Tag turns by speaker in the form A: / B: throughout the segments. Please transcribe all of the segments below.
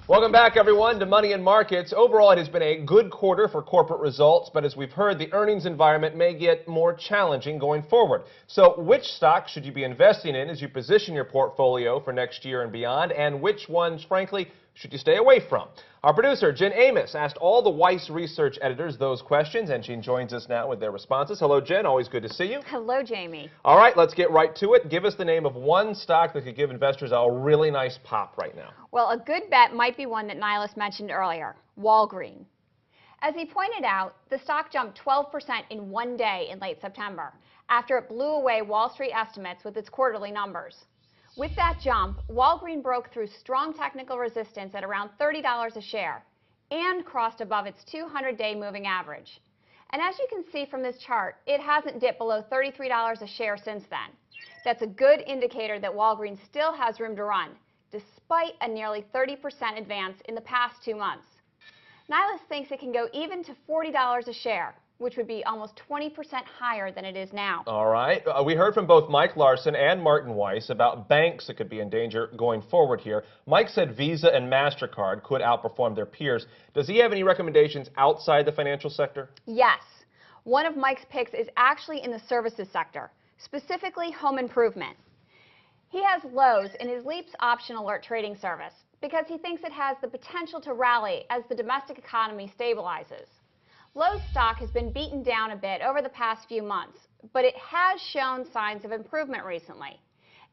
A: Welcome back, everyone, to Money and Markets. Overall, it has been a good quarter for corporate results, but as we've heard, the earnings environment may get more challenging going forward. So which stocks should you be investing in as you position your portfolio for next year and beyond, and which ones, frankly, should you stay away from? Our producer, Jen Amos, asked all the Weiss research editors those questions, and she joins us now with their responses. Hello, Jen. Always good to see you.
B: Hello, Jamie.
A: All right, let's get right to it. Give us the name of one stock that could give investors a really nice pop right now.
B: Well, a good bet might be one that Nihilus mentioned earlier, Walgreen. As he pointed out, the stock jumped 12% in one day in late September after it blew away Wall Street estimates with its quarterly numbers. With that jump, Walgreen broke through strong technical resistance at around $30 a share and crossed above its 200-day moving average. And as you can see from this chart, it hasn't dipped below $33 a share since then. That's a good indicator that Walgreens still has room to run, despite a nearly 30% advance in the past 2 months. Nihilus thinks it can go even to $40 a share, which would be almost 20% higher than it is now.
A: All right. We heard from both Mike Larson and Martin Weiss about banks that could be in danger going forward here. Mike said Visa and MasterCard could outperform their peers. Does he have any recommendations outside the financial sector?
B: Yes. One of Mike's picks is actually in the services sector, specifically home improvement. He has Lowe's in his Leaps option alert trading service because he thinks it has the potential to rally as the domestic economy stabilizes. Lowe's stock has been beaten down a bit over the past few months, but it has shown signs of improvement recently.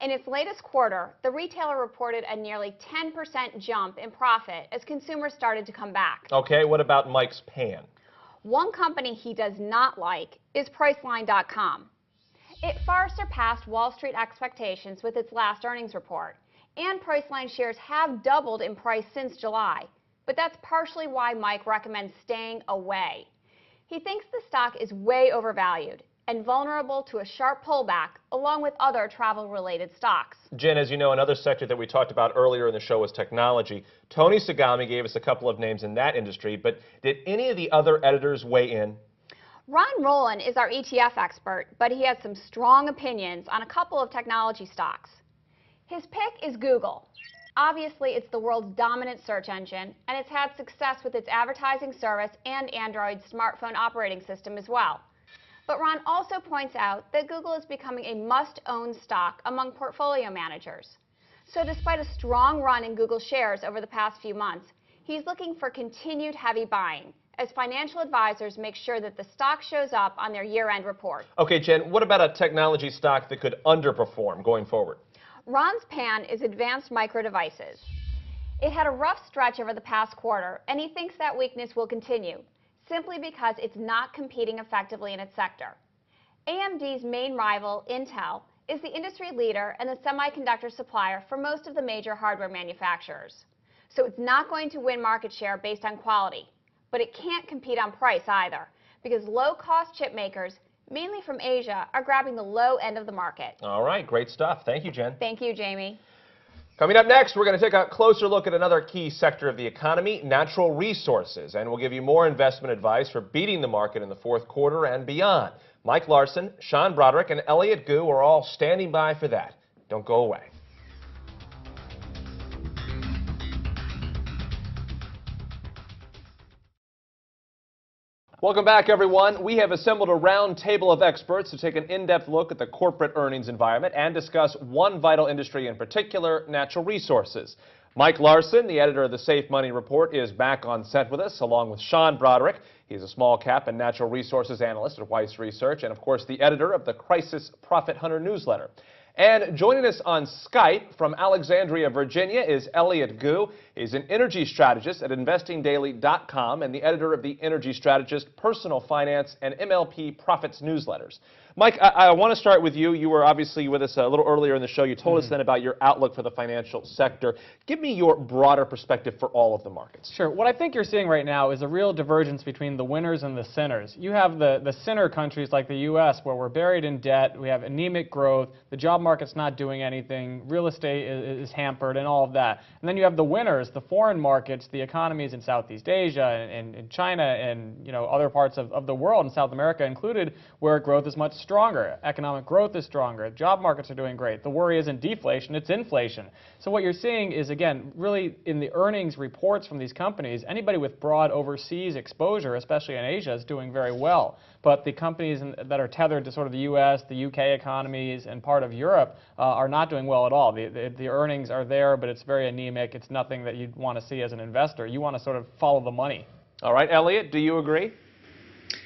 B: In its latest quarter, the retailer reported a nearly 10% jump in profit as consumers started to come back.
A: Okay, what about Mike's pan?
B: One company he does not like is Priceline.com. It far surpassed Wall Street expectations with its last earnings report, and Priceline shares have doubled in price since July. But that's partially why Mike recommends staying away. He thinks the stock is way overvalued and vulnerable to a sharp pullback, along with other travel-related stocks.
A: Jen, as you know, another sector that we talked about earlier in the show was technology. Tony Sagami gave us a couple of names in that industry, but did any of the other editors weigh in?
B: Ron Rowland is our ETF expert, but he has some strong opinions on a couple of technology stocks. His pick is Google. Obviously, it's the world's dominant search engine, and it's had success with its advertising service and Android smartphone operating system as well. But Ron also points out that Google is becoming a must-own stock among portfolio managers. So despite a strong run in Google shares over the past few months, he's looking for continued heavy buying as financial advisors make sure that the stock shows up on their year-end report.
A: Okay, Jen, what about a technology stock that could underperform going forward?
B: Ron's pan is Advanced Micro Devices. It had a rough stretch over the past quarter, and he thinks that weakness will continue, simply because it's not competing effectively in its sector. AMD's main rival, Intel, is the industry leader and the semiconductor supplier for most of the major hardware manufacturers. So it's not going to win market share based on quality, but it can't compete on price either, because low-cost chip makers mainly from Asia, are grabbing the low end of the market.
A: All right, great stuff. Thank you, Jen.
B: Thank you, Jamie.
A: Coming up next, we're going to take a closer look at another key sector of the economy, natural resources, and we'll give you more investment advice for beating the market in the fourth quarter and beyond. Mike Larson, Sean Brodrick, and Elliott Gue are all standing by for that. Don't go away. Welcome back, everyone. We have assembled a round table of experts to take an in-depth look at the corporate earnings environment and discuss one vital industry in particular, natural resources. Mike Larson, the editor of the Safe Money Report, is back on set with us, along with Sean Brodrick. He's a small cap and natural resources analyst at Weiss Research, and of course the editor of the Crisis Profit Hunter newsletter. And joining us on Skype from Alexandria, Virginia, is Elliott Gue. He's an energy strategist at investingdaily.com and the editor of the Energy Strategist, Personal Finance, and MLP Profits newsletters. Mike, I want to start with you. You were obviously with us a little earlier in the show. You told us then about your outlook for the financial sector. Give me your broader perspective for all of the markets.
C: Sure. What I think you're seeing right now is a real divergence between the winners and the sinners. You have the sinner countries like the U.S. where we're buried in debt, we have anemic growth, the job market's not doing anything, real estate is hampered, and all of that. And then you have the winners, the foreign markets, the economies in Southeast Asia and China and other parts of the world, and South America included, where growth is much stronger. Economic growth is stronger. Job markets are doing great. The worry isn't deflation, it's inflation. So what you're seeing is, again, really in the earnings reports from these companies, anybody with broad overseas exposure, especially in Asia, is doing very well. But the companies that are tethered to sort of the U.S., the U.K. economies, and part of Europe are not doing well at all. The earnings are there, but it's very anemic. It's nothing that you'd want to see as an investor. You want to sort of follow the money.
A: All right, Elliott, do you agree?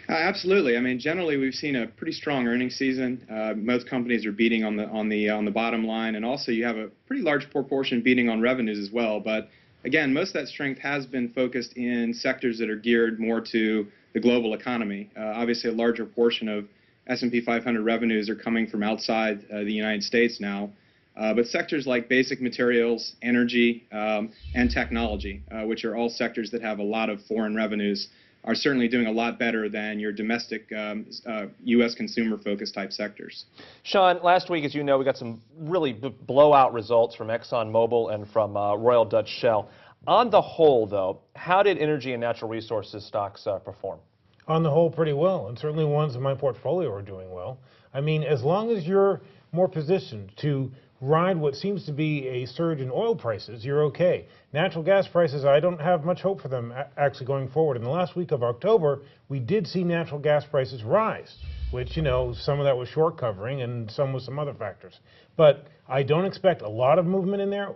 D: Absolutely. I mean, generally, we've seen a pretty strong earnings season. Most companies are beating on the bottom line, and also you have a pretty large proportion beating on revenues as well. But again, most of that strength has been focused in sectors that are geared more to the global economy. Obviously, a larger portion of S&P 500 revenues are coming from outside the United States now. But sectors like basic materials, energy, and technology, which are all sectors that have a lot of foreign revenues, are certainly doing a lot better than your domestic U.S. consumer-focused type sectors.
A: Sean, last week, as you know, we got some really blowout results from ExxonMobil and from Royal Dutch Shell. On the whole, though, how did energy and natural resources stocks perform?
E: On the whole, pretty well, and certainly ones in my portfolio are doing well. I mean, as long as you're more positioned to ride what seems to be a surge in oil prices, you're okay. Natural gas prices, I don't have much hope for them actually going forward. In the last week of October, we did see natural gas prices rise, which, you know, some of that was short covering and some was some other factors. But I don't expect a lot of movement in there.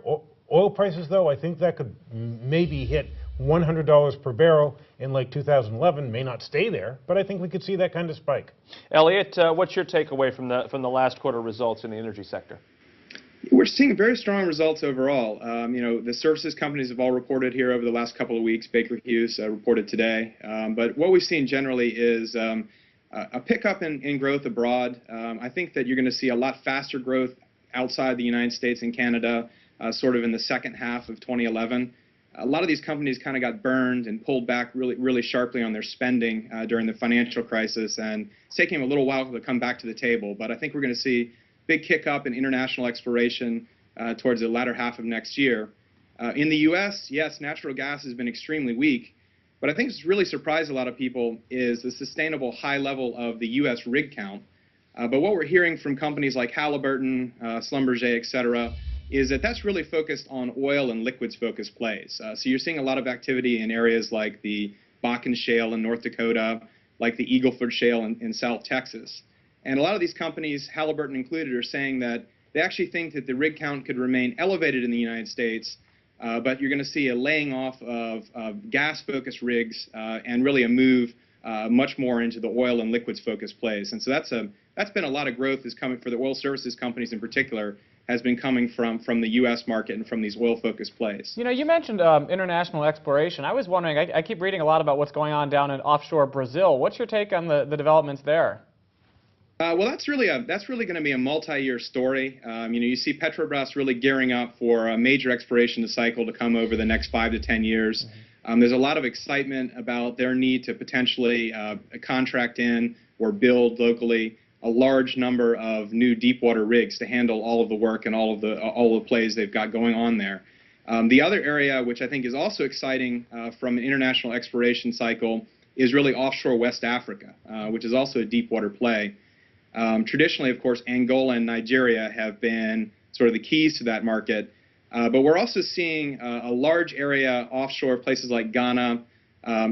E: Oil prices, though, I think that could maybe hit $100 per barrel in like 2011. May not stay there, but I think we could see that kind of spike.
A: Elliott, what's your takeaway from the last quarter results in the energy sector?
D: We're seeing very strong results overall. You know, the services companies have all reported here over the last couple of weeks. Baker Hughes reported today. But what we've seen generally is a pickup in growth abroad. I think that you're going to see a lot faster growth outside the United States and Canada, sort of in the second half of 2011. A lot of these companies kind of got burned and pulled back really sharply on their spending during the financial crisis, and it's taking them a little while to come back to the table. But I think we're going to see big kick up in international exploration towards the latter half of next year. In the U.S., yes, natural gas has been extremely weak, but I think what's really surprised a lot of people is the sustainable high level of the U.S. rig count. But what we're hearing from companies like Halliburton, Schlumberger, et cetera, is that that's really focused on oil and liquids-focused plays. So you're seeing a lot of activity in areas like the Bakken Shale in North Dakota, like the Eagle Ford Shale in South Texas. And a lot of these companies, Halliburton included, are saying that they actually think that the rig count could remain elevated in the United States, but you're going to see a laying off of gas-focused rigs and really a move much more into the oil and liquids-focused plays. And so that's been a lot of growth is coming for the oil services companies in particular, has been coming from the U.S. market and from these oil-focused plays.
C: You know, you mentioned international exploration. I was wondering, I keep reading a lot about what's going on down in offshore Brazil. What's your take on the developments there?
D: Well, that's really going to be a multi-year story. You know, you see Petrobras really gearing up for a major exploration cycle to come over the next 5 to 10 years. There's a lot of excitement about their need to potentially contract in or build locally a large number of new deepwater rigs to handle all of the work and all of the plays they've got going on there. The other area, which I think is also exciting from an international exploration cycle, is really offshore West Africa, which is also a deepwater play. Traditionally, of course, Angola and Nigeria have been sort of the keys to that market, but we're also seeing a large area offshore places like Ghana,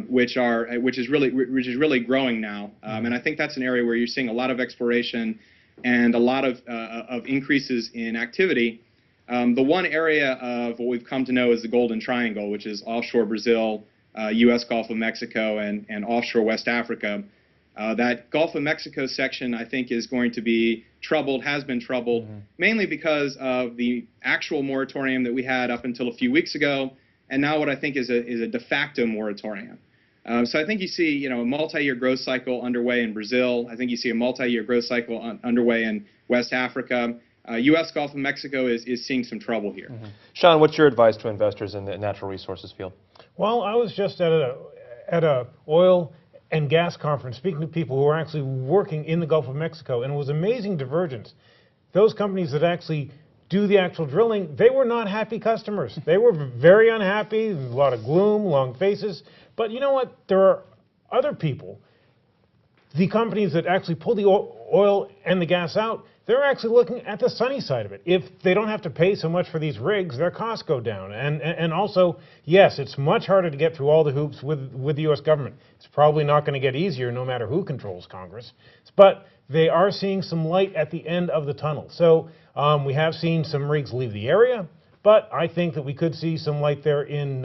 D: which is really growing now, and I think that's an area where you're seeing a lot of exploration and a lot of increases in activity. The one area of what we've come to know as the Golden Triangle, which is offshore Brazil, U.S. Gulf of Mexico, and offshore West Africa. That Gulf of Mexico section, I think, is going to be troubled, has been troubled, mainly because of the actual moratorium that we had up until a few weeks ago, and now what I think is a de facto moratorium. So I think you see, you know, a multi-year growth cycle underway in Brazil. I think you see a multi-year growth cycle underway in West Africa. U.S. Gulf of Mexico is seeing some trouble here.
A: Sean, what's your advice to investors in the natural resources field?
E: Well, I was just at a oil and gas conference speaking to people who are actually working in the Gulf of Mexico, and it was amazing divergence. Those companies that actually do the actual drilling, they were not happy customers. They were very unhappy, a lot of gloom, long faces. But you know what? There are other people, the companies that actually pull the oil and the gas out, they're actually looking at the sunny side of it. If they don't have to pay so much for these rigs, their costs go down. And also, yes, it's much harder to get through all the hoops with the U.S. government. It's probably not going to get easier no matter who controls Congress. But they are seeing some light at the end of the tunnel. So we have seen some rigs leave the area, but I think that we could see some light there in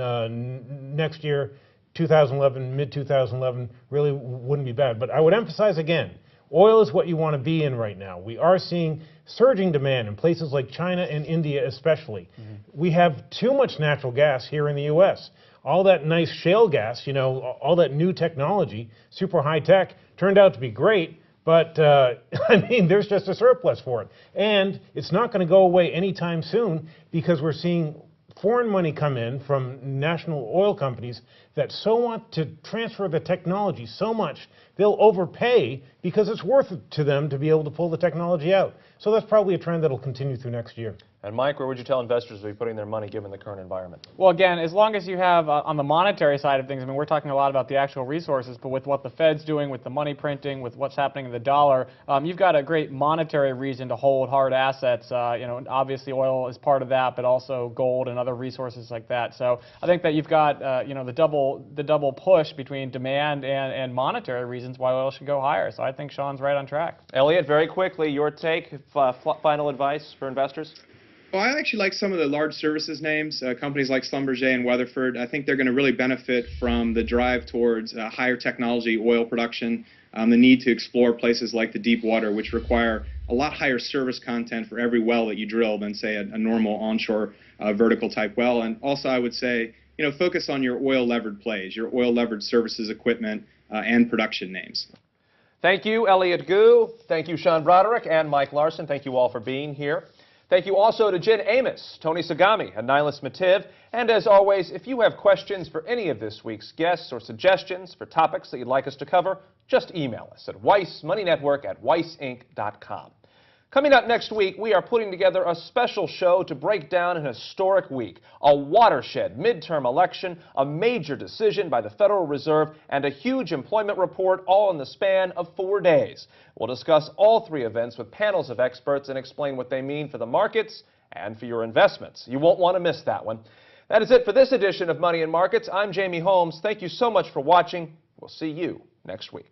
E: next year. 2011, mid-2011, really wouldn't be bad. But I would emphasize again, oil is what you want to be in right now. We are seeing surging demand in places like China and India especially. We have too much natural gas here in the U.S. All that nice shale gas, you know, all that new technology, super high tech, turned out to be great, but I mean, there's just a surplus for it. And it's not going to go away anytime soon because we're seeing foreign money come in from national oil companies that so want to transfer the technology so much they'll overpay because it's worth it to them to be able to pull the technology out. So that's probably a trend that'll continue through next year.
A: And Mike, where would you tell investors to be putting their money given the current environment?
C: Well, again, as long as you have, on the monetary side of things, I mean, we're talking a lot about the actual resources, but with what the Fed's doing, with the money printing, with what's happening in the dollar, you've got a great monetary reason to hold hard assets. You know, obviously oil is part of that, but also gold and other resources like that. So I think that you've got, you know, the double push between demand and monetary reasons why oil should go higher. So I think Sean's right on track.
A: Elliott, very quickly, your take, final advice for investors?
D: Well, I actually like some of the large services names, companies like Schlumberger and Weatherford. I think they're going to really benefit from the drive towards higher technology oil production, the need to explore places like the deep water, which require a lot higher service content for every well that you drill than, say, a normal onshore vertical type well. And also, I would say, you know, focus on your oil-levered plays, your oil-levered services equipment and production names.
A: Thank you, Elliott Gue. Thank you, Sean Brodrick and Mike Larson. Thank you all for being here. Thank you also to Jen Amos, Tony Sagami, and Nilas Mativ. And as always, if you have questions for any of this week's guests or suggestions for topics that you'd like us to cover, just email us at weissmoneynetwork@weissinc.com. Coming up next week, we are putting together a special show to break down an historic week, a watershed midterm election, a major decision by the Federal Reserve, and a huge employment report, all in the span of 4 days. We'll discuss all three events with panels of experts and explain what they mean for the markets and for your investments. You won't want to miss that one. That is it for this edition of Money and Markets. I'm Jamie Holmes. Thank you so much for watching. We'll see you next week.